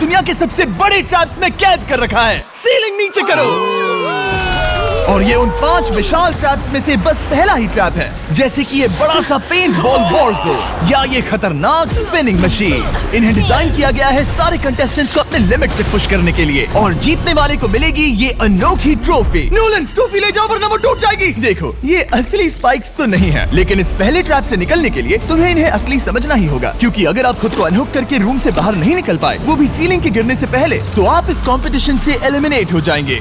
दुनिया के सबसे बड़े ट्रैप्स में कैद कर रखा है। सीलिंग नीचे करो। और ये उन 5 विशाल ट्रैप्स में से बस पहला ही ट्रैप है, जैसे कि ये बड़ा सा पेंट बॉल वॉरज़ोन या ये खतरनाक स्पिनिंग मशीन। इन्हें डिजाइन किया गया है सारे कंटेस्टेंट्स को अपने लिमिट तक पुश करने के लिए, और जीतने वाले को मिलेगी ये अनोखी ट्रॉफी। नोलन, ट्रॉफी ले जाओ वरना वो टूट जाएगी। देखो, ये असली स्पाइक्स तो नहीं है, लेकिन इस पहले ट्रैप से निकलने के लिए तुम्हें इन्हें असली समझना ही होगा, क्योंकि अगर आप खुद को अनहुक करके रूम से बाहर नहीं निकल पाए, वो भी सीलिंग के गिरने से पहले, तो आप इस कॉम्पिटिशन से एलिमिनेट हो जाएंगे।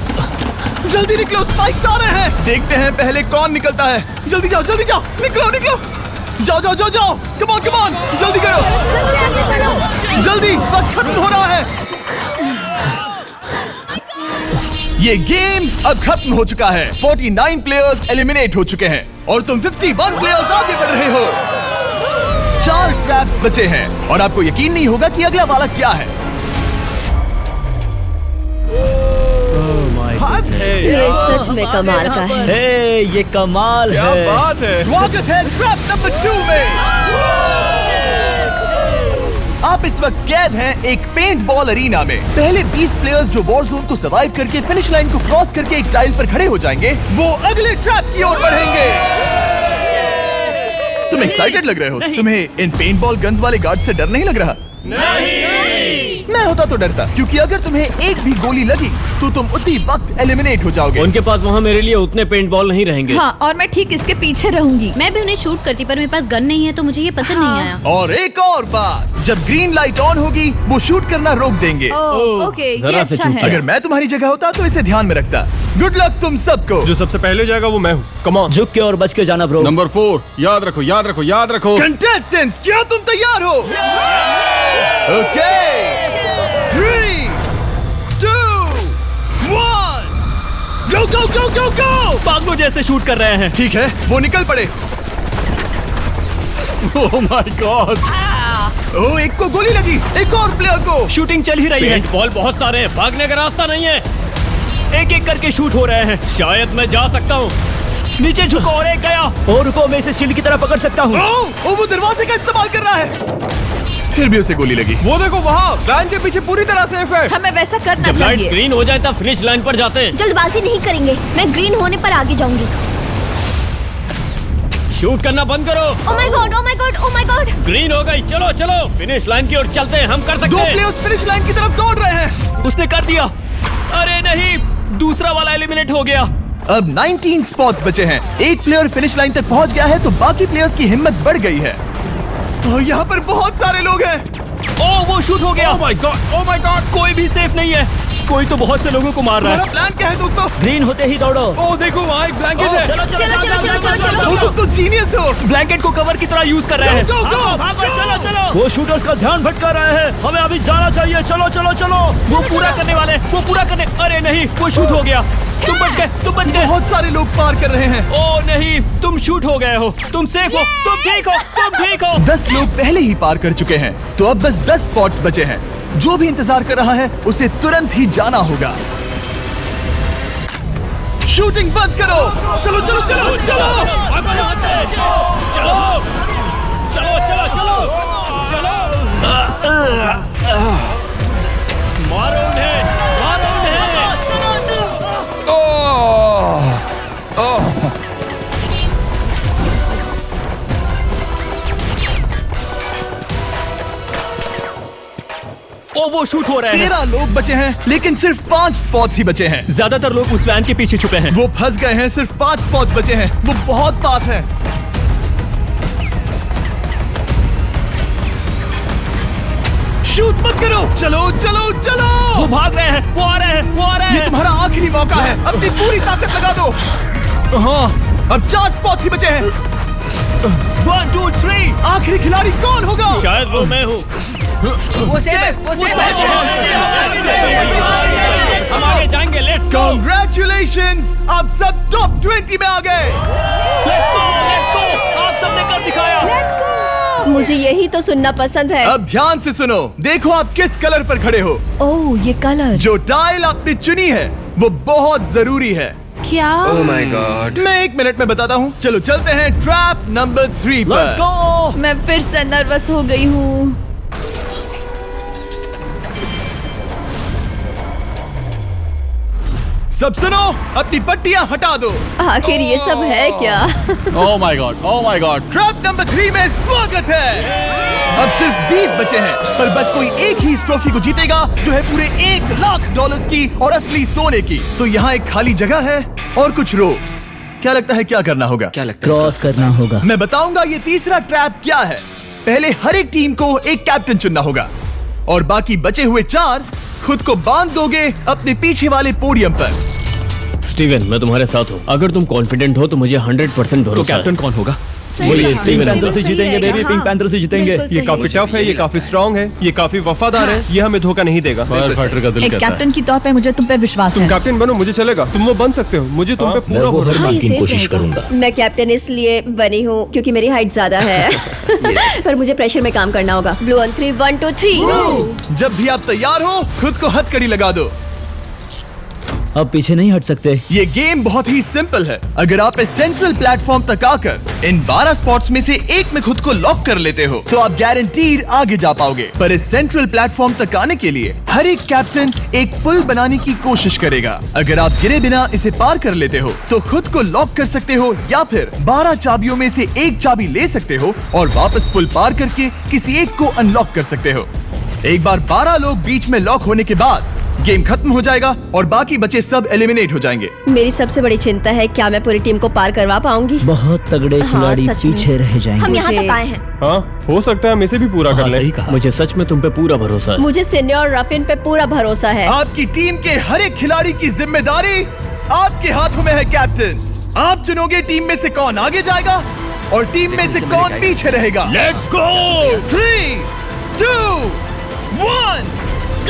जल्दी निकलो, स्पाइक्स आ रहे हैं। देखते हैं पहले कौन निकलता है। जल्दी जाओ, जल्दी जाओ, निकलो निकलो, जाओ जाओ जाओ जाओ, कम ऑन कम ऑन, जल्दी करो, जल्दी, वक्त खत्म हो रहा है। ये गेम अब खत्म हो चुका है। 49 प्लेयर्स एलिमिनेट हो चुके हैं और तुम 51 प्लेयर्स आगे बढ़ रहे हो। 4 ट्रैप्स बचे हैं और आपको यकीन नहीं होगा कि अगला वाला क्या है। ये सच में कमाल का है। ये कमाल क्या है। बात है। स्वागत है ट्रैप नंबर 2 में। आप इस वक्त कैद हैं एक पेंट बॉल अरीना में। पहले 20 प्लेयर्स जो वॉर जोन को सर्वाइव करके फिनिश लाइन को क्रॉस करके एक टाइल पर खड़े हो जाएंगे, वो अगले ट्रैप की ओर बढ़ेंगे। तुम एक्साइटेड लग रहे हो। तुम्हें इन पेंट बॉल गन्स वाले गार्ड से डर नहीं लग रहा? नहीं। मैं होता तो डरता, क्योंकि अगर तुम्हें एक भी गोली लगी तो तुम उसी वक्त एलिमिनेट हो जाओगे। उनके पास वहाँ मेरे लिए उतने पेंट बॉल नहीं रहेंगे। हाँ, और मैं ठीक इसके पीछे रहूंगी। मैं भी उन्हें शूट करती, पर मेरे पास गन नहीं है तो मुझे ये पसंद नहीं आया। और एक और बात, जब ग्रीन लाइट ऑन होगी वो शूट करना रोक देंगे। ओके, ये जरा से अच्छा है। अगर मैं तुम्हारी जगह होता तो इसे ध्यान में रखता। गुड लक तुम सबको। जो सबसे पहले जाएगा वो मैं हूँ। Come on. झुक के और बच के जाना ब्रो। नंबर 4, याद रखो याद रखो याद रखो। कंटेस्टेंट्स, क्या तुम तैयार हो? ओके, 3, 2, 1, गो गो गो गो गो। पागलों जैसे शूट कर रहे हैं। ठीक है, वो निकल पड़े। ओह माय गॉड। ओह, एक को गोली लगी, एक और प्लेयर को। शूटिंग चल ही रही है। पेंट बॉल बहुत सारे हैं, भागने का रास्ता नहीं है। एक एक करके शूट हो रहे हैं। शायद मैं जा सकता हूँ। नीचे झुको और एक गया। और रुको, मैं इसे शील्ड की तरह पकड़ सकता हूँ। ओह, वो दरवाजे का इस्तेमाल कर रहा है। फिर भी उसे गोली लगी। वो देखो वहाँ, वैन के पीछे पूरी तरह सेफ है। हमें वैसा करना जब लाइट चाहिए। ग्रीन हो जाए तब फिनिश लाइन पर जाते हैं। जल्दबाजी नहीं करेंगे, मैं ग्रीन होने पर आगे जाऊंगी। शूट करना बंद करो। ओह my God, oh my God, oh my God. Green हो गई। चलो चलो, फिनिश लाइन की ओर चलते हैं। हम कर सकते 2 हैं। प्लेयर्स फिनिश लाइन की तरफ दौड़ रहे हैं। उसने कर दिया। अरे नहीं, दूसरा वाला एलिमिनेट हो गया। अब 19 स्पॉट्स बचे हैं। एक प्लेयर फिनिश लाइन तक पहुंच गया है, तो बाकी प्लेयर्स की हिम्मत बढ़ गई है। और यहाँ पर बहुत सारे लोग हैं। ओह, वो शूट हो गया। ओह my God, oh my God. कोई भी सेफ नहीं है। कोई तो बहुत से लोगों को मार रहा तुम्हारा है। प्लान क्या है दोस्तों? ग्रीन होते ही दौड़ो। ओह देखो वहाँ एक ब्लैंकेट है। चलो चलो चलो, चलो, चलो, चलो, चलो। तुम तो जीनियस हो। ब्लैंकेट को कवर की तरह यूज कर रहे हैं। go, go, भागो, भागो, चलो चलो। वो शूटर्स का ध्यान भटका रहे हैं। हमें अभी जाना चाहिए। चलो चलो चलो। वो पूरा करने वाले, वो पूरा करने। अरे नहीं, वो शूट हो गया। तुम बच गए, तुम बच गए। बहुत सारे लोग पार कर रहे हैं। ओह नहीं, तुम शूट हो गए हो। तुम सेफ हो, तुम ठीक हो, तुम ठीक हो। 10 लोग पहले ही पार कर चुके हैं, तो अब बस 10 स्पॉट्स बचे हैं। जो भी इंतजार कर रहा है उसे तुरंत ही जाना होगा। शूटिंग बंद करो। चलो चलो चलो चलो। भागो यहाँ से। चलो चलो चलो चलो चलो। मारो उन्हें, मारो उन्हें। ओ, वो शूट हो रहे हैं। 13 लोग बचे हैं, लेकिन सिर्फ 5 स्पॉट्स ही बचे हैं। ज्यादातर लोग उस वैन के पीछे छुपे हैं। वो फंस गए हैं। सिर्फ 5 स्पॉट्स बचे हैं। वो बहुत पास है। शूट मत करो। चलो चलो चलो। वो भाग रहे हैं, वो आ रहे हैं, वो आ रहे ये हैं। तुम्हारा आखिरी मौका है। अपनी पूरी ताकत लगा दो। हाँ, अब 4 स्पॉट्स ही बचे हैं। 1 2 3। आखिरी खिलाड़ी कौन होगा? शायद वो मैं हूँ। वो सेफ है, वो सेफ है। हम आगे जाएंगे। Let's go, Congratulations! आप सब टॉप 20 में आ गए। Let's go, let's go. आप सबने कर दिखाया। मुझे यही तो सुनना पसंद है। अब ध्यान से सुनो। देखो आप किस कलर पर खड़े हो। ओह, ये कलर। जो टाइल आपने चुनी है वो बहुत जरूरी है। क्या? ओह माय गॉड। मैं 1 मिनट में बताता हूँ। चलो चलते हैं ट्रैप नंबर 3 लेट्स पर। गो। मैं फिर से नर्वस हो गई हूँ। सब सुनो, अपनी पट्टियां हटा दो। आखिर ये सब है क्या? Oh my god. Trap number 3 में स्वागत है। अब सिर्फ 20 बचे हैं, पर बस कोई एक ही इस ट्रॉफी को जीतेगा जो है पूरे $1,00,000 की और असली सोने की। तो यहाँ एक खाली जगह है और कुछ रोप्स। क्या लगता है क्या करना होगा? क्या लगता है? क्रॉस करना होगा। मैं बताऊंगा ये तीसरा ट्रैप क्या है। पहले हर एक टीम को एक कैप्टन चुनना होगा और बाकी बचे हुए 4 खुद को बांध दोगे अपने पीछे वाले पोडियम पर। स्टीवन, मैं तुम्हारे साथ हूँ। अगर तुम कॉन्फिडेंट हो तो मुझे 100% भरोसा है। तो कैप्टन कौन होगा? बोलिए, पिंक पैंथर से जीतेंगे बेबी, पिंक पैंथर से जीतेंगे। ये काफी टफ है, ये काफी स्ट्रांग है, ये काफी वफादार है, ये हमें धोखा नहीं देगा। फायर फाइटर का दिल एक कहता है। कैप्टन की तौर पे मुझे तुम पे विश्वास तुम है। कैप्टन बनो, मुझे चलेगा। तुम वो बन सकते हो, मुझे तुम पे पूरा भरोसा हाँ, ये की safe कोशिश रहेगा। करूंगा। मैं कैप्टन इसलिए बनी हूँ क्योंकि मेरी हाइट ज्यादा है। पर मुझे प्रेशर में काम करना होगा। Blue on 3, 1 2 3। जब भी आप तैयार हो खुद को हथकड़ी लगा दो। अब पीछे नहीं हट सकते। ये गेम बहुत ही सिंपल है। अगर आप इस सेंट्रल प्लेटफॉर्म तक आकर इन 12 स्पॉट्स में से एक में खुद को लॉक कर लेते हो तो आप गारंटीड आगे जा पाओगे। पर इस सेंट्रल प्लेटफॉर्म तक आने के लिए हर एक कैप्टन एक पुल बनाने की कोशिश करेगा। अगर आप गिरे बिना इसे पार कर लेते हो तो खुद को लॉक कर सकते हो या फिर 12 चाबियों में से एक चाबी ले सकते हो और वापस पुल पार करके किसी एक को अनलॉक कर सकते हो। एक बार 12 लोग बीच में लॉक होने के बाद गेम खत्म हो जाएगा और बाकी बचे सब एलिमिनेट हो जाएंगे। मेरी सबसे बड़ी चिंता है क्या मैं पूरी टीम को पार करवा पाऊंगी? बहुत तगड़े हाँ, खिलाड़ी सच में। पीछे रह जाएंगे। हम यहाँ मुझे- तक आए हैं। हाँ, हो सकता है हम इसे भी पूरा कर लें। सही कहा। मुझे सच में तुम पे पूरा भरोसा है। मुझे सीनियर रफिन पे पूरा भरोसा है। आपकी टीम के हर एक खिलाड़ी की जिम्मेदारी आपके हाथों में है कैप्टन। आप चुनोगे टीम में से कौन आगे जाएगा और टीम में से कौन पीछे रहेगा। Let's go. 3 2 1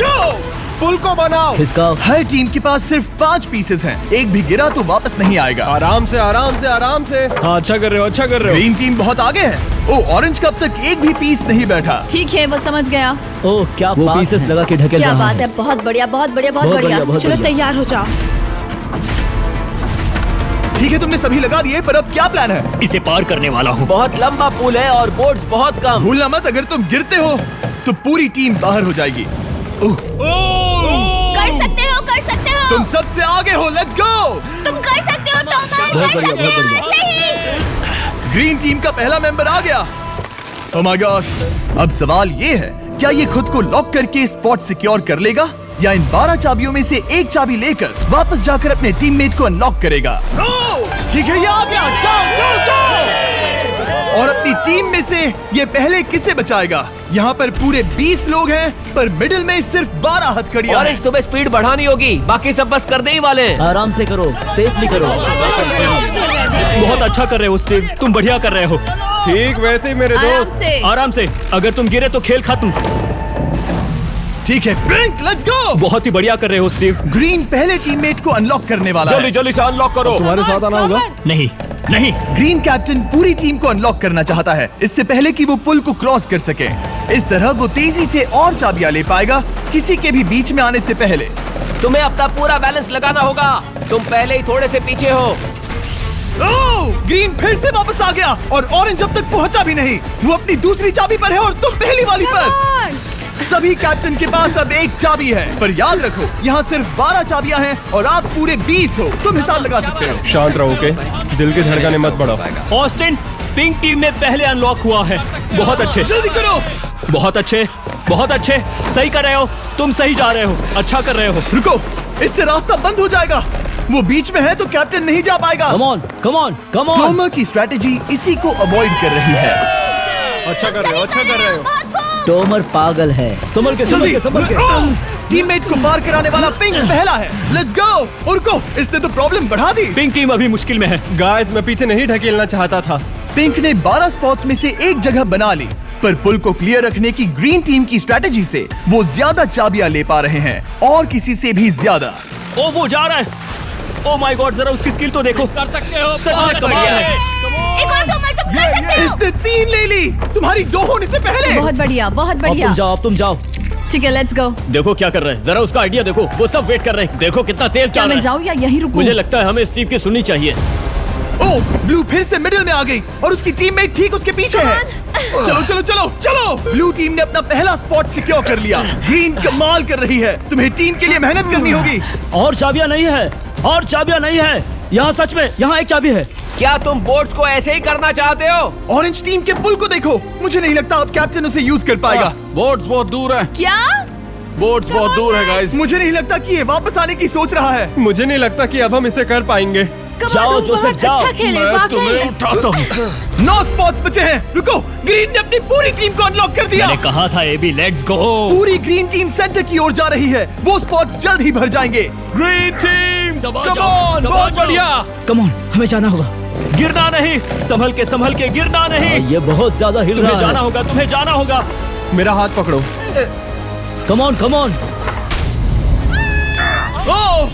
गो। पुल को बनाओ। खिसकाओ। हर टीम के पास सिर्फ 5 पीसेस हैं। एक भी गिरा तो वापस नहीं आएगा। आराम से, आराम से, आराम से। हाँ, अच्छा कर रहे हो, अच्छा कर रहे हो। ग्रीन टीम बहुत आगे है। ओ, ऑरेंज कब तक एक भी पीस नहीं बैठा। ठीक है, वो समझ गया। ओह, क्या वो पीसेस लगा के ढकेल क्या रहा बात है। है, बहुत बढ़िया, बहुत बढ़िया, बहुत बहुत बढ़िया। बढ़िया, बहुत चलो बढ़िया। तैयार हो जाओ। ठीक है, तुमने सभी लगा दिए, पर अब क्या प्लान है? इसे पार करने वाला हूँ। बहुत लंबा पुल है और बोर्ड्स बहुत कम। भूलना मत, अगर तुम गिरते हो तो पूरी टीम बाहर हो जाएगी। कर सकते हो, कर सकते हो। तुम सबसे आगे हो, लेट्स गो। तुम कर सकते हो, टॉमर, बहुत कर बढ़िया, सकते बहुत हो। बढ़िया। ऐसे ही। ग्रीन टीम का पहला मेंबर आ गया। ओह माय गॉड। अब सवाल ये है, क्या ये खुद को लॉक करके स्पॉट सिक्योर कर लेगा या इन 12 चाबियों में से एक चाबी लेकर वापस जाकर अपने टीममेट को अनलॉक करेगा? ठीक है, ये आ गया। जाओ जाओ जाओ। और अपनी टीम में से ये पहले किसे बचाएगा? यहाँ पर पूरे 20 लोग हैं, पर मिडिल में सिर्फ 12 हथकड़ियां हैं। तुम्हें स्पीड बढ़ानी होगी, बाकी सब बस करने ही वाले। आराम से करो, सेफली करो। बहुत अच्छा कर रहे हो स्टीव, तुम बढ़िया कर रहे हो। ठीक वैसे ही मेरे आराम दोस्त। से। आराम से, अगर तुम गिरे तो खेल खत्म। ठीक है, ब्लिंक, लेट्स गो। बहुत ही बढ़िया कर रहे हो स्टीव। ग्रीन पहले टीममेट को अनलॉक करने वाला है। जल्दी से अनलॉक करो। तुम्हारे साथ आना होगा। नहीं नहीं, ग्रीन कैप्टन पूरी टीम को अनलॉक करना चाहता है इससे पहले कि वो पुल को क्रॉस कर सके। इस तरह वो तेजी से और चाबियां ले पाएगा किसी के भी बीच में आने से पहले। तुम्हें अपना पूरा बैलेंस लगाना होगा। तुम पहले ही थोड़े से पीछे हो। ओह, ग्रीन फिर से वापस आ गया और ऑरेंज अब तक पहुंचा भी नहीं। वो अपनी दूसरी चाबी पर है और तुम पहली वाली पर। सभी कैप्टन के पास अब एक चाबी है, पर याद रखो यहाँ सिर्फ 12 चाबियां हैं और आप पूरे 20 हो। तुम हिसाब लगा सकते हो। शांत रहो, ओके? दिल की धड़कनें मत बढ़ाओ। ऑस्टिन पिंक टीम में पहले अनलॉक हुआ है। बहुत अच्छे, जल्दी करो। बहुत अच्छे, बहुत अच्छे। सही कर रहे हो, तुम सही जा रहे हो, अच्छा कर रहे हो। रुको, इससे रास्ता बंद हो जाएगा। वो बीच में है तो कैप्टन नहीं जा पाएगा। Come on, come on, come on. Tomar की स्ट्रेटेजी इसी को अवॉइड कर रही है। अच्छा कर रहे हो, अच्छा कर रहे हो। टोमर पागल है। संभल के, संभल के, संभल के। टीममेट को पार कराने वाला पिंक पहला है। Let's go. रुको, इसने तो प्रॉब्लम बढ़ा दी। पिंक टीम अभी मुश्किल में है। गाइस, मैं पीछे नहीं ढकेलना चाहता था। पिंक ने 12 स्पॉट्स में से एक जगह बना ली, पर पुल को क्लियर रखने की ग्रीन टीम की स्ट्रेटेजी से वो ज्यादा चाबियां ले पा रहे हैं और किसी से भी ज्यादा। ओ, वो जा रहा है। ओ माय गॉड, जरा उसकी स्किल तो देखो। कर सकते हो, सच में कमाल है। एक और टॉमर, तुम कर सकते हो। इसने 3 ले ली, तुम्हारी 2 होने से पहले। बहुत बढ़िया, बहुत बढ़िया। अब तुम जाओ। ठीक है, लेट्स गो। देखो क्या कर रहे हैं, जरा उसका आइडिया देखो। वो सब वेट कर रहे हैं। देखो कितना तेज क्या जा रहा मैं है। जाऊँ या यहीं रुकूं? मुझे लगता है हमें स्टीव की सुननी चाहिए। ओह, ब्लू फिर से मिडिल में आ गई और उसकी टीममेट ठीक उसके पीछे है। चलो चलो चलो चलो। ब्लू टीम ने अपना पहला स्पॉट सिक्योर कर लिया। ग्रीन कमाल कर रही है। तुम्हें टीम के लिए मेहनत करनी होगी। और चाबियां नहीं है, और चाबियां नहीं है यहाँ। सच में यहाँ एक चाबी है। क्या तुम बोट्स को ऐसे ही करना चाहते हो? ऑरेंज टीम के पुल को देखो, मुझे नहीं लगता अब कैप्टन उसे यूज कर पाएगा। बोट्स बहुत दूर है। क्या? बोट्स बहुत दूर है गाइस। मुझे नहीं लगता कि ये वापस आने की सोच रहा है। मुझे नहीं लगता कि अब हम इसे कर पाएंगे। जाओ जोसेफ जाओ। मैं तुम्हें उठाता हूँ। 9 स्पॉट्स बचे हैं। रुको, ग्रीन ने अपनी पूरी टीम को अनलॉक कर दिया। मैंने कहा था एबी, लेट्स गो। पूरी ग्रीन टीम सेंटर की ओर जा रही है। वो स्पॉट्स जल्द ही भर जाएंगे। ग्रीन टीम, सबा कम जाओ, ऑन, सबा बहुत जाओ। बढ़िया। कम ऑन, हमें जाना होगा। गिरना नहीं, संभल के गिरना नहीं। ये बहुत ज्यादा हिल रहा है। जाना होगा, तुम्हें जाना होगा। मेरा हाथ पकड़ो। कम ऑन कम ऑन। ओह,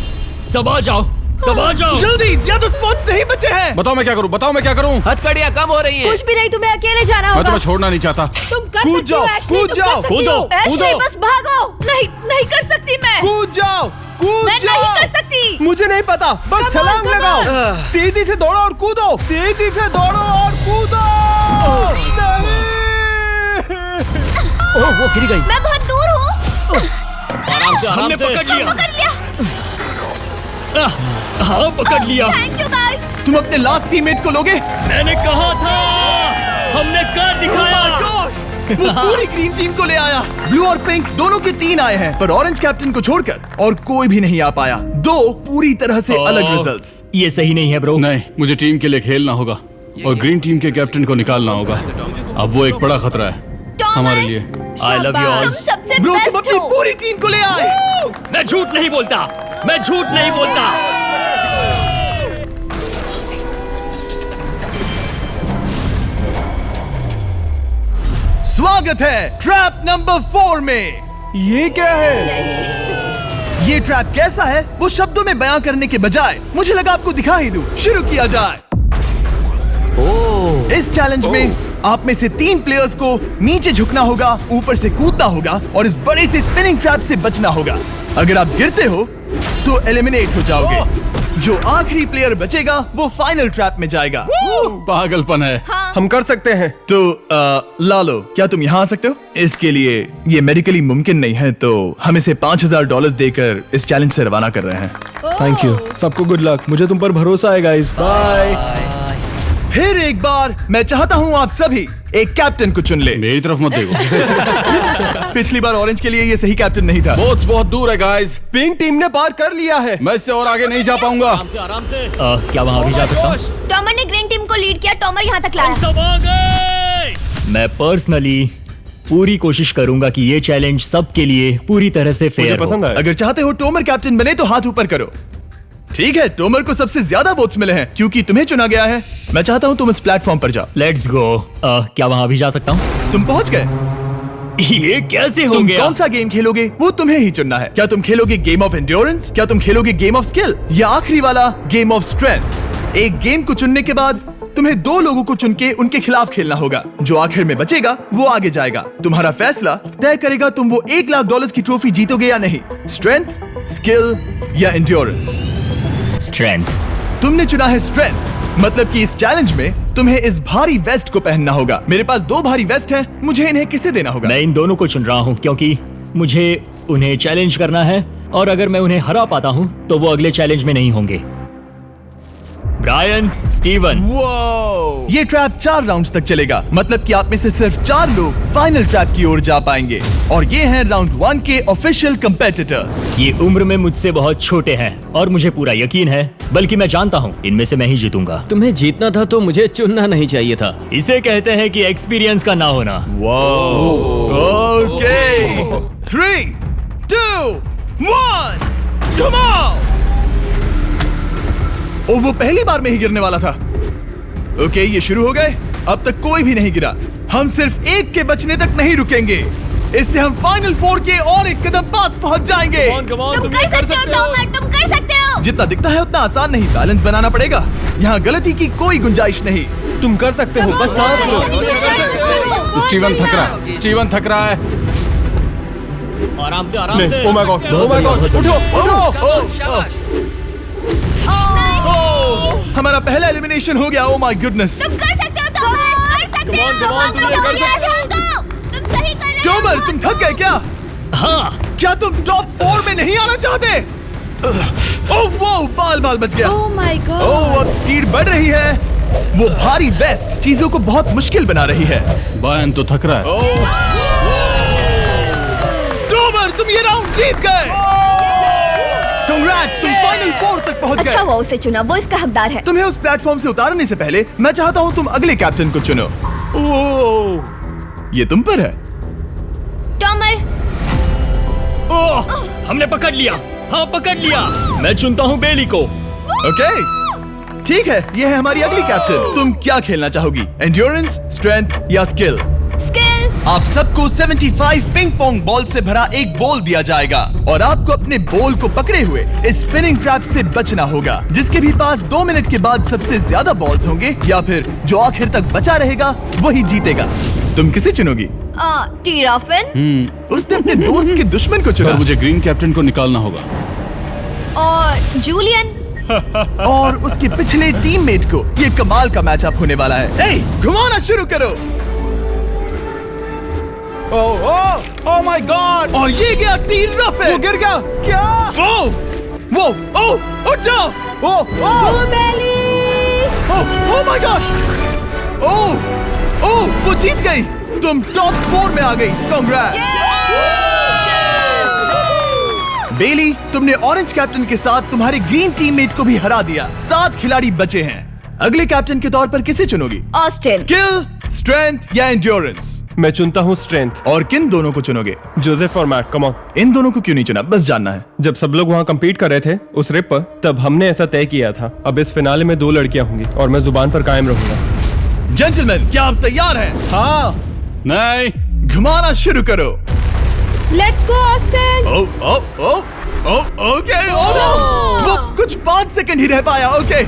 सबा जाओ, सबा जाओ। जल्दी, ज्यादा स्पॉट्स नहीं बचे हैं। बताओ मैं क्या करूँ, बताओ मैं क्या करूँ। हथकड़ियाँ कम हो रही हैं। कुछ भी नहीं, तुम्हें अकेले जाना मैं होगा। तुम्हें छोड़ना नहीं चाहता। तुम कर कूद सकती हो, जाओ, एशली, कूद तुम जाओ, कर सकती कूदो, हो। एशली, कूदो। बस भागो। नहीं, नहीं कर सकती मैं। कूद जाओ, कूद मैं जाओ। नहीं कर सकती। मुझे नहीं पता, बस Come on, छलांग come लगाओ। on। तेजी से दौड़ो और कूदो, तेजी से दौड़ो और कूदो। नहीं। ओह, वो गिर गई। मैं बहुत दूर हूँ। आराम से, हमने पकड़ लिया। पकड़ लिया। हाँ, पकड़ लिया। Thank you guys. तुम अपने लास्ट टीममेट को लोगे? मैंने कहा था, हमने कर दिखाया। Oh my gosh! वो पूरी ग्रीन टीम को ले आया। ब्लू और पिंक दोनों के 3 आए हैं, पर ऑरेंज कैप्टन को छोड़कर और कोई भी नहीं आ पाया। 2 पूरी तरह से अलग रिजल्ट्स। ये सही नहीं है ब्रो। नहीं, मुझे टीम के लिए खेलना होगा और ग्रीन टीम के कैप्टन को निकालना होगा। अब वो एक बड़ा खतरा है हमारे लिए। I love you all. तुम सबसे ब्रो, तुम बेस्ट अपनी हो। पूरी टीम को ले आए। मैं झूठ नहीं बोलता, मैं झूठ नहीं बोलता। स्वागत है ट्रैप नंबर 4 में। ये क्या है? ये ट्रैप कैसा है वो शब्दों में बयां करने के बजाय मुझे लगा आपको दिखा ही दूं। शुरू किया जाए। इस चैलेंज में आप में से 3 प्लेयर्स को नीचे झुकना होगा, ऊपर से कूदना होगा और इस बड़े से स्पिनिंग ट्रैप से बचना होगा। अगर आप गिरते हो तो एलिमिनेट हो जाओगे। जो आखिरी प्लेयर बचेगा वो फाइनल ट्रैप में जाएगा। पागलपन है। हम कर सकते हैं। तो लालो, क्या तुम यहाँ आ सकते हो? इसके लिए ये मेडिकली मुमकिन नहीं है, तो हम इसे $5000 देकर इस चैलेंज से रवाना कर रहे हैं। Thank you. सबको गुड लक। मुझे तुम पर भरोसा है गाइस। बाय। फिर एक बार मैं चाहता हूँ आप सभी एक कैप्टन को चुन ले। मेरी तरफ मत देखो। पिछली बार ऑरेंज के लिए ये सही कैप्टन नहीं था। बोट्स बहुत दूर है गाइस। पिंक टीम ने पार कर लिया है। मैं इससे और आगे नहीं जा पाऊंगा। आराम से। क्या वहाँ भी जा सकता हूँ? टॉमर ने ग्रीन टीम को लीड किया, टॉमर यहाँ तक लाया। सब आ गए। मैं पर्सनली पूरी कोशिश करूंगा कि ये चैलेंज सबके लिए पूरी तरह से मुझे फेयर हो। पसंद आया। अगर चाहते हो टोमर कैप्टन बने तो हाथ ऊपर करो। ठीक है, टोमर को सबसे ज्यादा वोट्स मिले हैं क्योंकि तुम्हें चुना गया है। मैं चाहता हूँ तुम इस प्लेटफॉर्म पर जाओ। Let's go. क्या वहाँ भी जा सकता हूँ? तुम पहुंच गए। ये कैसे हो तुम गया? कौन सा गेम खेलोगे वो तुम्हें ही चुनना है। क्या तुम खेलोगे गेम ऑफ एंड्योरेंस, क्या तुम खेलोगे गेम ऑफ स्किल, या आखिरी वाला गेम ऑफ स्ट्रेंथ? एक गेम को चुनने के बाद तुम्हें 2 लोगों को चुन के उनके खिलाफ खेलना होगा। जो आखिर में बचेगा वो आगे जाएगा। तुम्हारा फैसला तय करेगा तुम वो $1,00,000 की ट्रॉफी जीतोगे या नहीं। स्ट्रेंथ, स्किल या एंड्योरेंस? स्ट्रेंथ। तुमने चुना है स्ट्रेंथ, मतलब कि इस चैलेंज में तुम्हें इस भारी वेस्ट को पहनना होगा। मेरे पास 2 भारी वेस्ट हैं, मुझे इन्हें किसे देना होगा? मैं इन दोनों को चुन रहा हूँ क्योंकि मुझे उन्हें चैलेंज करना है और अगर मैं उन्हें हरा पाता हूँ तो वो अगले चैलेंज में नहीं होंगे। Brian, Steven. वो ये ट्रैप 4 राउंड्स तक चलेगा, मतलब कि आप में से सिर्फ 4 लोग फाइनल ट्रैप की ओर जा पाएंगे और ये हैं राउंड 1 के ऑफिशियल कंपेटिटर्स। ये उम्र में मुझसे बहुत छोटे हैं और मुझे पूरा यकीन है, बल्कि मैं जानता हूँ इनमें से मैं ही जीतूंगा। तुम्हें जीतना था तो मुझे चुनना नहीं चाहिए था। इसे कहते हैं कि एक्सपीरियंस का ना होना। Okay, 3, 2, 1, come on. ओ, वो पहली बार में ही गिरने वाला था। ओके, ये शुरू हो गए। अब तक कोई भी नहीं गिरा। हम सिर्फ एक के बचने तक नहीं रुकेंगे। इससे हम फाइनल 4 के और एक कदम पास पहुंच जाएंगे। तुम कर सकते हो टॉमर, तुम कर सकते हो। जितना दिखता है उतना आसान नहीं, बैलेंस बनाना पड़ेगा। यहाँ गलती की कोई गुंजाइश नहीं। तुम कर सकते हो, बस सांस लो। स्टीवन थक रहा है। स्टीवन थक रहा है। आराम से, आराम नहीं, से। Oh my God, oh my God, उठो, उठो। हमारा पहला एलिमिनेशन हो गया। Oh my goodness. तुम कर सकते हो टॉमर, कर सकते हो। come on, तुम ये कर सकते हो। तुम सही कर रहे हो। टोमर, तुम थक गए क्या? हाँ, क्या तुम टॉप 4 में नहीं आना चाहते? ओह वो बाल बच गया। ओह माय गॉड। ओह अब स्पीड बढ़ रही है। वो भारी वेस्ट चीजों को बहुत मुश्किल बना रही है। बायन तो थक रहा है। डोमर तुम ये राउंड जीत गए। कांग्रेट्स, तुम फाइनल 4 तक पहुंच गए। अच्छा हुआ उसे चुना, वो इसका हकदार है। तुम्हें उस प्लेटफॉर्म से उतारने से पहले मैं चाहता हूं तुम अगले कैप्टन को चुनो। ये तुम पर है। टॉमर। ओह, हमने पकड़ लिया। हाँ पकड़ लिया। मैं चुनता हूँ बेली को। ओके ठीक है, ये है हमारी अगली कैप्टन। तुम क्या खेलना चाहोगी, एंड्योरेंस, स्ट्रेंथ या स्किल? स्किल। आप सबको 75 पिंग पोंग बॉल से भरा एक बॉल दिया जाएगा और आपको अपने बॉल को पकड़े हुए इस स्पिनिंग ट्रैप से बचना होगा। जिसके भी पास 2 मिनट के बाद सबसे ज्यादा बॉल्स होंगे या फिर जो आखिर तक बचा रहेगा वही जीतेगा। तुम किसे चुनोगी? टीराफिन। उसने अपने दोस्त के दुश्मन को चुना। पर मुझे ग्रीन कैप्टन को निकालना होगा। और जूलियन। और उसके पिछले टीममेट को। ये कमाल का मैचअप होने वाला है। ए, घुमाना शुरू करो। ओह माय गॉड। और ये गया टीराफिन। वो गिर गया। क्या? वो उठ जाओ। ओह माय गॉड। ओह वो जीत गई। तुम टॉप 4 में आ गई। कांग्रेट्स। बेली, तुमने ऑरेंज कैप्टन के साथ तुम्हारे ग्रीन टीममेट को भी हरा दिया। 7 खिलाड़ी बचे हैं। अगले कैप्टन के तौर पर किसे चुनोगी? ऑस्टिन। स्किल, स्ट्रेंथ या एंड्योरेंस? मैं चुनता हूँ स्ट्रेंथ। और किन दोनों को चुनोगे? जोसेफ और मैट, कम ऑन। इन दोनों को क्यों नहीं चुना, बस जानना है। जब सब लोग वहाँ कम्पीट कर रहे थे उस रिप पर, तब हमने ऐसा तय किया था। अब इस फिनाले में 2 लड़कियां होंगी और मैं जुबान पर कायम रहूंगा। जेंटलमैन, क्या आप तैयार हैं? हाँ। नहीं। घुमाना शुरू करो। Let's go Austin. ओके। वो कुछ 5 सेकंड ही रह पाया। ओके,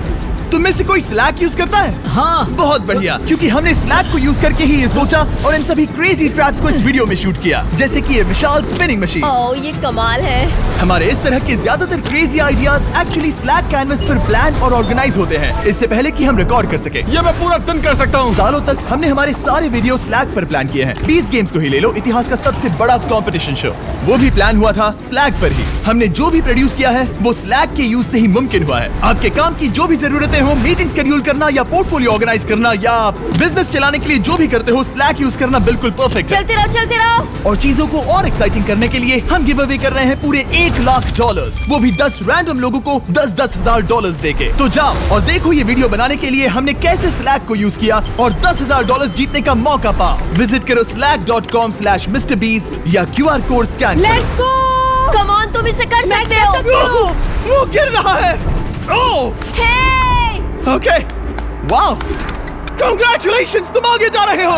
तुम में से कोई स्लैक यूज करता है? हाँ। बहुत बढ़िया, क्योंकि हमने स्लैक को यूज करके ही ये सोचा और इन सभी क्रेजी ट्रैप्स को इस वीडियो में शूट किया, जैसे कि ये विशाल स्पिनिंग मशीन। ओह ये कमाल है। हमारे इस तरह के ज्यादातर crazy ideas actually slack canvas पर प्लान और ऑर्गेनाइज होते हैं, इससे पहले कि हम रिकॉर्ड कर सके। ये मैं पूरा दिन कर सकता हूँ। सालों तक हमने हमारे सारे वीडियो स्लैक पर प्लान किए हैं। 20 गेम्स को ही ले लो, इतिहास का सबसे बड़ा कंपटीशन शो, वो भी प्लान हुआ था स्लैक पर ही। हमने जो भी प्रोड्यूस किया है वो स्लैक के यूज से ही मुमकिन हुआ है। आपके काम की जो भी जरूरतें हो, मीटिंग शेड्यूल करना या पोर्टफोलियो ऑर्गेनाइज करना या बिजनेस चलाने के लिए जो भी करते हो, स्लैक यूज करना बिल्कुल परफेक्ट है। चलते रहो। और चीजों को और एक्साइटिंग करने के लिए हम गिव अवे कर रहे हैं पूरे $1 लाख, वो भी 10 रैंडम लोगों को $10,000 देके। तो जाओ और देखो ये वीडियो बनाने के लिए हमने कैसे स्लैक को यूज किया और $10,000 जीतने का मौका पाओ। विजिट करो slack.com/MrBeast या QR code scan. Let's go. Come on, तुम इसे कर सकते हो। वो गिर रहा है। ओह हे। ओके, वाओ, कांग्रेचुलेशंस, तुम आगे जा रहे हो।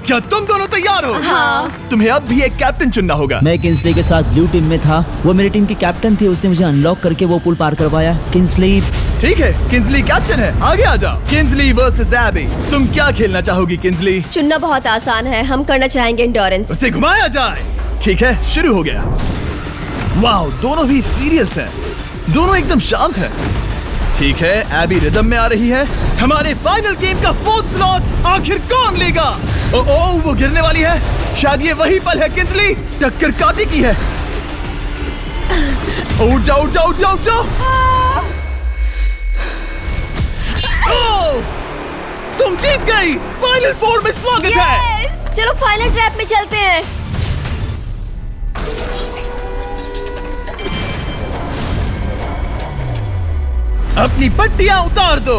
क्या तुम दोनों तैयार हो? हाँ। तुम्हें अब भी एक कैप्टन चुनना होगा। मैं किंस्ली के साथ ब्लू टीम में था। वो मेरी टीम की कैप्टन थी, उसने मुझे अनलॉक करके वो पुल पार करवाया। किंस्ली। ठीक है, किंस्ली कैप्टन है, आगे आ जाओ। किंस्ली वर्सेस एबी, तुम क्या खेलना चाहोगी किंस्ली? चुनना बहुत आसान है, हम करना चाहेंगे एंड्योरेंस। उसे घुमाया जाए। ठीक है, शुरू हो गया। वाओ, दोनों भी सीरियस हैं, दोनों एकदम शांत हैं। ठीक है, एबी रिदम में आ रही है। हमारे फाइनल गेम का 4th स्लॉट आखिर कौन लेगा? ओह वो गिरने वाली है। शायद ये वही पल है किंस्ली, टक्कर काटी की है। उठ जाओ उठ जाओ उठ जाओ उठ जाओ। ओह, तुम जीत गई। फाइनल 4 में स्वागत है। चलो फाइनल ट्रैप में चलते हैं। अपनी पट्टियां उतार दो।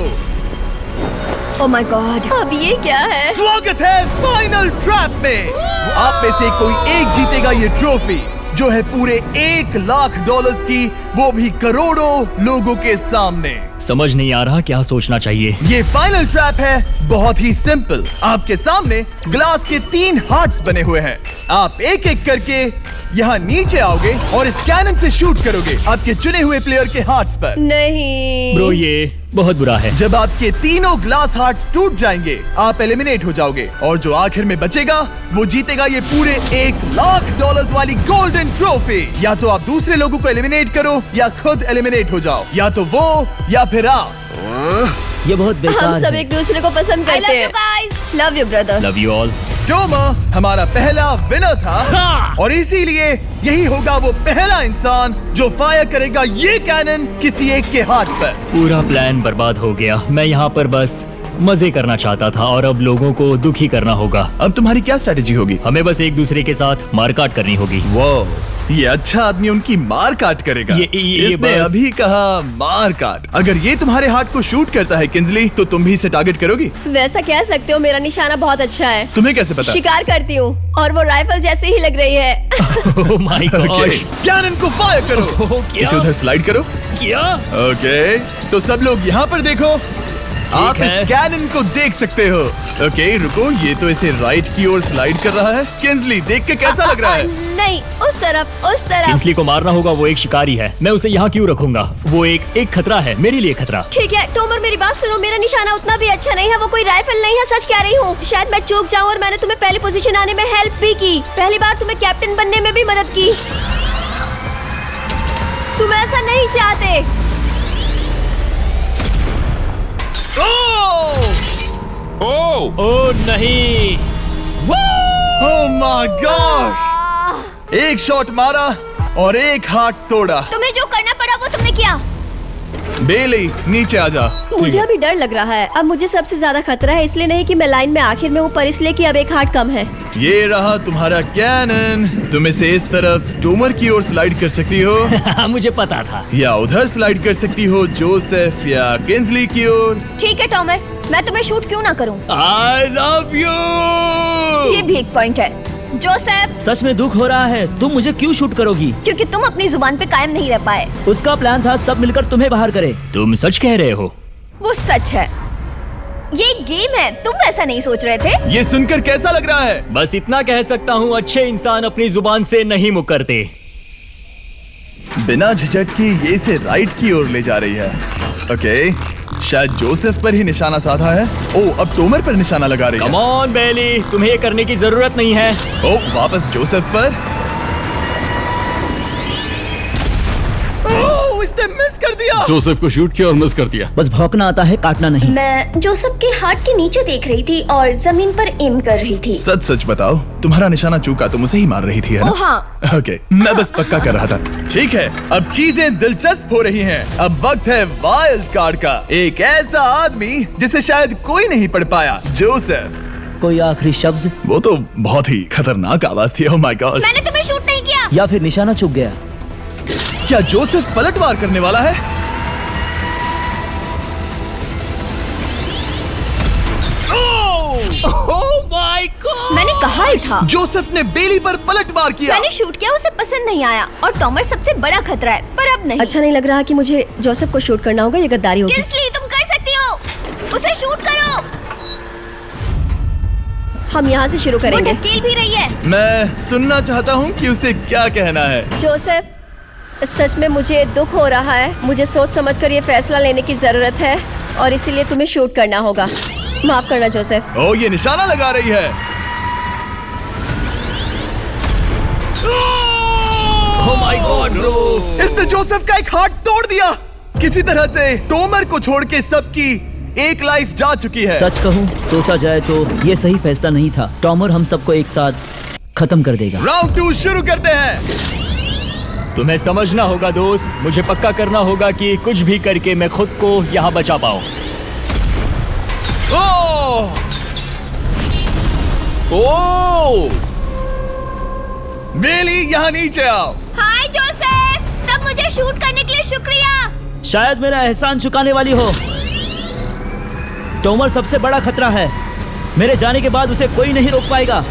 ओह माय गॉड, अब ये क्या है? स्वागत है फाइनल ट्रैप में। आप में से कोई एक जीतेगा ये ट्रॉफी, जो है पूरे $1 लाख की, वो भी करोड़ों लोगों के सामने। समझ नहीं आ रहा क्या सोचना चाहिए। ये फाइनल ट्रैप है, बहुत ही सिंपल। आपके सामने ग्लास के 3 हार्ट्स बने हुए हैं। आप एक एक करके यहाँ नीचे आओगे और इस कैनन से शूट करोगे आपके चुने हुए प्लेयर के हार्ट्स पर। नहीं ब्रो, ये बहुत बुरा है। जब आपके तीनों ग्लास हार्ट्स टूट जाएंगे, आप एलिमिनेट हो जाओगे और जो आखिर में बचेगा वो जीतेगा ये पूरे $1 लाख वाली गोल्डन ट्रॉफी। या तो आप दूसरे लोगों को एलिमिनेट करो या खुद एलिमिनेट हो जाओ, या तो वो या फिर आप। ये बहुत बेकार हम सब है। एक दूसरे को पसंद आई करते लव यू हैं। Guys, love you brother. Love you all. Tomar हमारा पहला विनर था हाँ। और इसीलिए यही होगा वो पहला इंसान जो फायर करेगा ये कैनन किसी एक के हाथ पर। पूरा प्लान बर्बाद हो गया। मैं यहाँ पर बस मजे करना चाहता था और अब लोगों को दुखी करना होगा। अब तुम्हारी क्या स्ट्रेटेजी होगी? हमें बस एक दूसरे के साथ मारकाट करनी होगी। वो ये अच्छा आदमी उनकी मार काट करेगा। ये इसने बस- अभी कहा मार काट। अगर ये तुम्हारे हार्ट को शूट करता है किंजली, तो तुम भी इसे टारगेट करोगी? वैसा कह सकते हो, मेरा निशाना बहुत अच्छा है। तुम्हें कैसे पता? शिकार करती हूँ और वो राइफल जैसे ही लग रही है। Oh my okay, god. Cannon को फायर करो। क्या? इसे उधर स्लाइड करो। क्या? ओके, तो सब लोग यहाँ पर देखो। आप इस है। कैनन को देख सकते हो। ओके, रुको, ये तो इसे राइट की ओर स्लाइड कर रहा है। किंजली, देख के कैसा लग रहा है? नहीं, उस तरफ, उस तरफ। किंसली को मारना होगा, वो एक शिकारी है। मैं उसे यहाँ क्यों रखूंगा? वो एक खतरा है, मेरे लिए खतरा। ठीक है टोमर, मेरी बात सुनो। मेरा निशाना उतना भी अच्छा नहीं है, वो कोई राइफल नहीं है, सच कह रही हूँ। शायद मैं चूक जाऊँ और मैंने तुम्हें पहली पोजीशन आने में हेल्प भी की। पहली बार तुम्हें कैप्टन बनने में भी मदद की। तुम ऐसा नहीं चाहते। ओह नहीं। ओह माय गॉड! एक शॉट मारा और एक हाथ तोड़ा। तुम्हें जो करना पड़ा वो तुमने किया। बेली, नीचे आ जा। मुझे अभी डर लग रहा है। अब मुझे सबसे ज्यादा खतरा है, इसलिए नहीं कि मैं लाइन में आखिर में हूँ, पर इसलिए कि अब एक हार्ट कम है। ये रहा तुम्हारा कैनन। तुम इसे इस तरफ टोमर की ओर स्लाइड कर सकती हो मुझे पता था। या उधर स्लाइड कर सकती हो जोसेफ या किंजली की ओर। ठीक है टॉमर, मैं तुम्हें शूट क्यों ना करूं? I love you. ये भी एक पॉइंट है। जोसेफ, सच में दुख हो रहा है। तुम मुझे क्यों शूट करोगी? क्योंकि तुम अपनी जुबान पे कायम नहीं रह पाए। उसका प्लान था सब मिलकर तुम्हें बाहर करे। तुम सच कह रहे हो? वो सच है। ये एक गेम है, तुम ऐसा नहीं सोच रहे थे? ये सुनकर कैसा लग रहा है? बस इतना कह सकता हूँ, अच्छे इंसान अपनी जुबान से नहीं मुकरते। बिना झिझक के ये इसे राइट की ओर ले जा रही है। ओके, शायद जोसेफ पर ही निशाना साधा है। ओह, अब टोमर पर निशाना लगा रही कम है। ऑन बेली, तुम्हें ये करने की जरूरत नहीं है। ओह, वापस जोसेफ पर। ओह, इसने मिस कर दिया। जोसेफ को शूट किया और मिस कर दिया। बस भौंकना आता है, काटना नहीं। मैं जोसेफ के हार्ट के नीचे देख रही थी और जमीन पर एम कर रही थी। सच सच बताओ, तुम्हारा निशाना चूका, तुम उसे ही मार रही थी, है ना? ओह हाँ। ओके, मैं बस पक्का कर रहा था। ठीक है, अब चीजें दिलचस्प हो रही हैं। अब वक्त है वाइल्ड कार्ड का। एक ऐसा आदमी जिसे शायद कोई नहीं पढ़ पाया, जोसेफ। कोई आखिरी शब्द? वो तो बहुत ही खतरनाक आवाज थी। ओह माय गॉड! मैंने तुम्हें शूट नहीं किया। या फिर निशाना चूक गया? क्या जोसेफ पलटवार करने वाला है? Oh my God! मैंने कहा ही था। जोसेफ ने बेली पर पलटवार किया। मैंने शूट किया, उसे पसंद नहीं आया और टॉमर सबसे बड़ा खतरा है, पर अब नहीं। अच्छा नहीं लग रहा कि मुझे जोसेफ को शूट करना होगा, ये गद्दारी होगी। किंसली, तुम कर सकती हो। उसे शूट करो। हम यहाँ से शुरू वो करेंगे। ढकेल भी रही है। मैं सुनना चाहता हूँ कि उसे क्या कहना है। जोसेफ, सच में मुझे दुख हो रहा है। मुझे सोच समझकर ये फैसला लेने की जरूरत है और इसीलिए तुम्हें शूट करना होगा। माफ करना जोसेफ। ओह, ये निशाना लगा रही है। Oh my God bro! इसने जोसेफ का एक हाथ तोड़ दिया। किसी तरह से टोमर को छोड़ के सबकी एक लाइफ जा चुकी है। सच कहूँ, सोचा जाए तो ये सही फैसला नहीं था। टॉमर हम सबको एक साथ खत्म कर देगा। राउंड 2 शुरू करते हैं। तुम्हें समझना होगा दोस्त, मुझे पक्का करना होगा कि कुछ भी करके मैं खुद को यहाँ बचा पाऊँ। ओह! ओह! बेली, यहाँ नीचे आओ। हाय जोसेफ, तब मुझे शूट करने के लिए शुक्रिया। शायद मेरा एहसान चुकाने वाली हो। टोमर सबसे बड़ा खतरा है। मेरे जाने के बाद उसे कोई नहीं रोक पाएगा।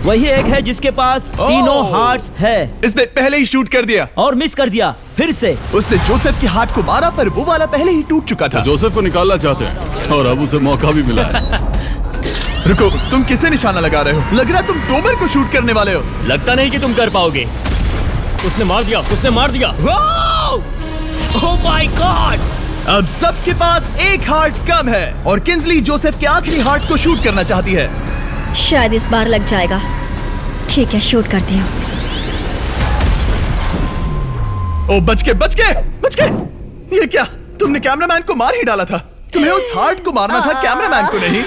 वही एक है जिसके पास तीनों हार्ट्स है। इसने पहले ही शूट कर दिया और मिस कर दिया फिर से। उसने जोसेफ के हाथ को मारा, पर वो वाला पहले ही टूट चुका था। जोसेफ को निकालना चाहते हैं और अब उसे मौका भी मिला है। रुको, तुम किसे निशाना लगा रहे हो? लग रहा तुम टोमर को शूट करने वाले हो। लगता नहीं कि तुम कर पाओगे। उसने मार दिया, उसने मार दिया। Oh my God! अब सबके पास एक हार्ट कम है और किंजली जोसेफ के आखिरी हार्ट को शूट करना चाहती है। शायद इस बार लग जाएगा। ठीक है, शूट करती हूँ। ओ, बच के! ये क्या? तुमने कैमरामैन को मार ही डाला था। तुम्हें उस हार्ट को मारना था, कैमरामैन को नहीं।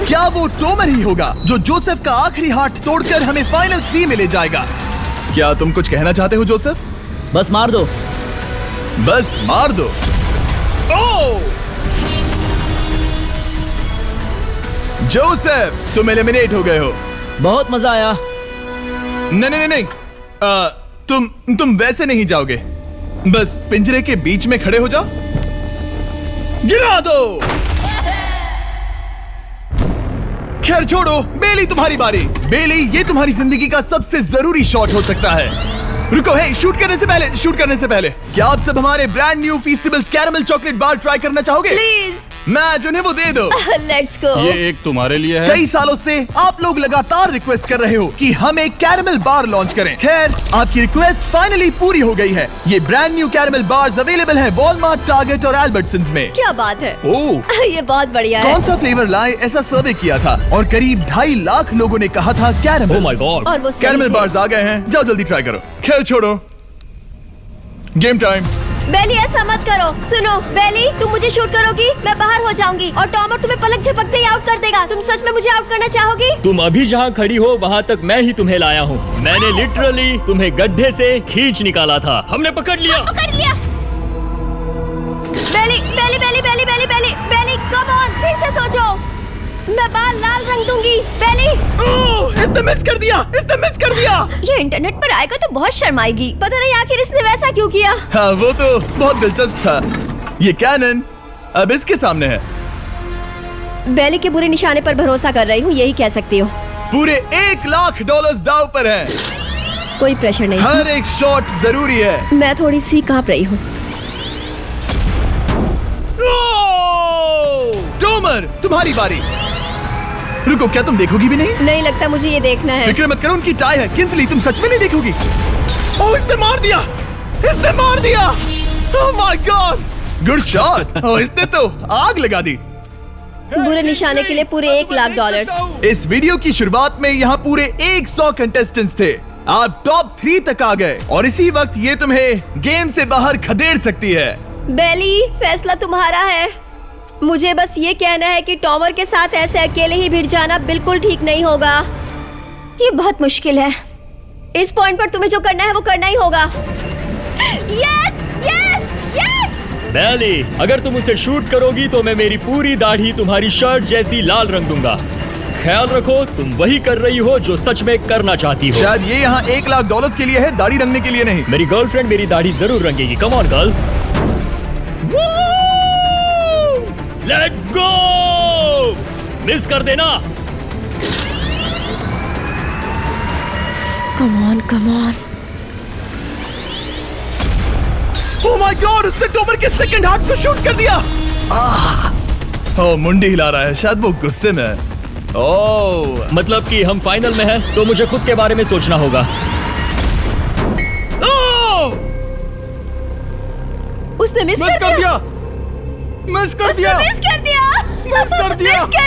क्या वो टोमर ही होगा जो जोसेफ का आखिरी हार्ट तोड़कर हमें फाइनल 3 में ले जाएगा? क्या तुम कुछ कहना चाहते हो जोसेफ? बस मार दो। बस मार दो। ओह! जोसेफ, तुम एलिमिनेट हो गए हो। बहुत मजा आया। नहीं, तुम वैसे नहीं जाओगे। बस पिंजरे के बीच में खड़े हो जाओ। गिरा दो। खैर छोड़ो, बेली तुम्हारी बारी। बेली, ये तुम्हारी जिंदगी का सबसे जरूरी शॉट हो सकता है। रुको, हे, शूट करने से पहले क्या आप सब हमारे brand new Feastables caramel chocolate bar try करना चाहोगे? प्लीज। मैं उन्हें वो दे दो। Let's go. ये एक तुम्हारे लिए है। कई सालों से आप लोग लगातार रिक्वेस्ट कर रहे हो कि हम एक कैरेमल बार लॉन्च करें। खैर, आपकी रिक्वेस्ट फाइनली पूरी हो गई है। ये brand new caramel bars available है वॉलमार्ट, टारगेट और एल्बर्टसन्स में। क्या बात है। ओह, ये बहुत बढ़िया है। कौन सा फ्लेवर लाए, ऐसा सर्वे किया था और करीब 2.5 लाख लोगों ने कहा था कैरेमल। Oh my God। और वो सही कैरेमल थे। बार्स आ गए हैं, जाओ जल्दी ट्राई करो। खैर छोड़ो, गेम टाइम। बेली, ऐसा मत करो। सुनो बेली, तुम मुझे शूट करोगी, मैं बाहर हो जाऊंगी और टॉमर तुम्हें पलक झपकते ही आउट कर देगा। तुम सच में मुझे आउट करना चाहोगी? तुम अभी जहाँ खड़ी हो वहाँ तक मैं ही तुम्हें लाया हूँ। मैंने लिटरली तुम्हें गड्ढे से खींच निकाला था। हमने पकड़ लिया। पकड़ लिया। बेली बेली बेली बेली बेली बेली बेली, कम ऑन, फिर से सोचो। मैं बाल लाल रंग दूंगी। बेली, ओह, इसने मिस कर दिया। ये इंटरनेट पर आएगा तो बहुत शर्माएगी। पता नहीं आखिर इसने वैसा क्यों किया। हाँ, वो तो बहुत दिलचस्प था। ये कैनन अब इसके सामने है। बेली के बुरे निशाने पर भरोसा कर रही हूँ, यही कह सकती हूँ। पूरे $1 लाख दाव पर है। कोई प्रेशर नहीं। हर एक शॉट जरूरी है। मैं थोड़ी सी कांप रही हूँ। टोमर, तुम्हारी बारी। रुको, क्या तुम देखोगी भी नहीं? नहीं लगता मुझे ये देखना है। फिक्र मत करो, उनकी टाई है। किंसली, तुम सच में नहीं देखोगी? ओह, इसने मार दिया। Oh my God, good shot. Oh, इसने तो आग लगा दी। बुरे निशाने के लिए पूरे $1 लाख। इस वीडियो की शुरुआत में यहाँ पूरे 100 कंटेस्टेंट्स थे। आप टॉप 3 तक आ गए और इसी वक्त ये तुम्हें गेम से बाहर खदेड़ सकती है। बेली, फैसला तुम्हारा है। मुझे बस ये कहना है कि टॉमर के साथ ऐसे अकेले ही भिड़ जाना बिल्कुल ठीक नहीं होगा। ये बहुत मुश्किल है। इस पॉइंट पर तुम्हें जो करना है वो करना ही होगा। Yes yes yes. बेली, अगर तुम उसे शूट करोगी तो मैं मेरी पूरी दाढ़ी तुम्हारी शर्ट जैसी लाल रंग दूंगा। ख्याल रखो, तुम वही कर रही हो जो सच में करना चाहती हो। शायद ये यहाँ $1 लाख के लिए है, दाढ़ी रंगने के लिए नहीं। मेरी गर्लफ्रेंड मेरी दाढ़ी जरूर रंगेगी। Come on girl, let's go. Miss कर देना। Come on come on. Oh my God, उसने टोमर के सेकंड हार्ट को शूट कर दिया। ओह, मुंडी हिला रहा है, शायद वो गुस्से में है। ओह, मतलब कि हम फाइनल में हैं, तो मुझे खुद के बारे में सोचना होगा। उसने मिस कर दिया। मिस कर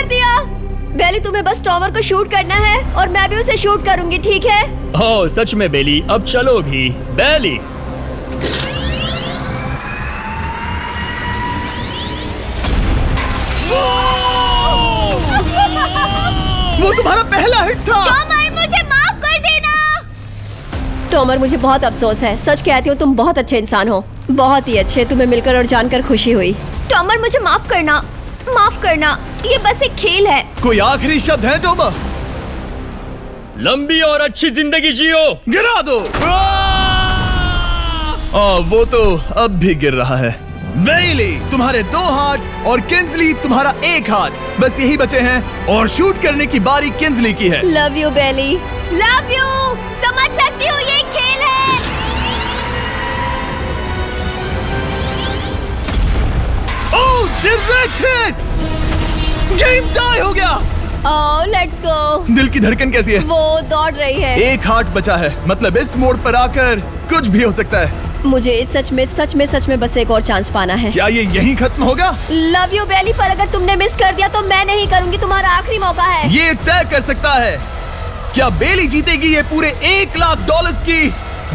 दिया। बेली, तुम्हें बस टॉमर को शूट करना है और मैं भी उसे शूट करूंगी, ठीक है? ओह सच में बेली, अब चलो भी। बेली, वो तुम्हारा पहला हिट था। टॉमर, मुझे माफ कर देना। टॉमर, मुझे बहुत अफसोस है। सच कहती हूँ, तुम बहुत अच्छे इंसान हो, बहुत ही अच्छे। तुम्हें मिलकर और जानकर खुशी हुई। टॉमर, मुझे माफ करना। ये बस एक खेल है। कोई आखिरी शब्द है टोमर? लंबी और अच्छी जिंदगी जियो। गिरा दो। वो तो अब भी गिर रहा है। बेली, तुम्हारे 2 हार्ट्स और किंसली तुम्हारा 1 हार्ट बस यही बचे हैं और शूट करने की बारी किंसली की है। Love you Bailey. Love you. समझ सकती हूँ, ये एक खेल है। Oh, direct hit. Game tie हो गया। Oh, let's go. दिल की धड़कन कैसी है? वो दौड़ रही है। 1 हार्ट बचा है, मतलब इस मोड़ पर आकर कुछ भी हो सकता है। मुझे सच में बस एक और चांस पाना है। क्या ये यहीं खत्म होगा? लव यू बेली, पर अगर तुमने मिस कर दिया तो मैं नहीं करूंगी। तुम्हारा आखिरी मौका है। ये तय कर सकता है क्या बेली जीतेगी ये पूरे $1 लाख की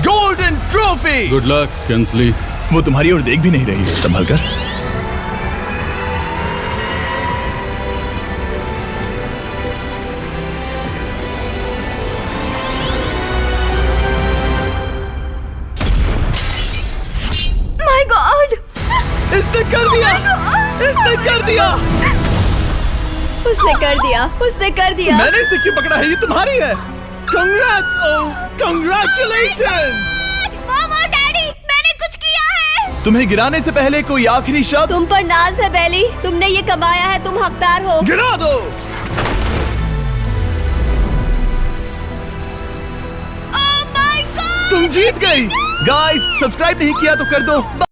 golden trophy. Good luck Kinsley. वो तुम्हारी ओर देख भी नहीं रही, संभल कर। दिया, इसने कर दिया। उसने कर दिया, उसने कर दिया। मैंने इसे क्यों पकड़ा है? ये तुम्हारी है। Congrats, oh, congratulations! मॉम और डैडी, मैंने कुछ किया है। तुम्हें गिराने से पहले कोई आखिरी शब्द? तुम पर नाज है बेली, तुमने ये कमाया है, तुम हकदार हो। गिरा दो। Oh my God! तुम जीत गई। गाइस, सब्सक्राइब नहीं किया तो कर दो।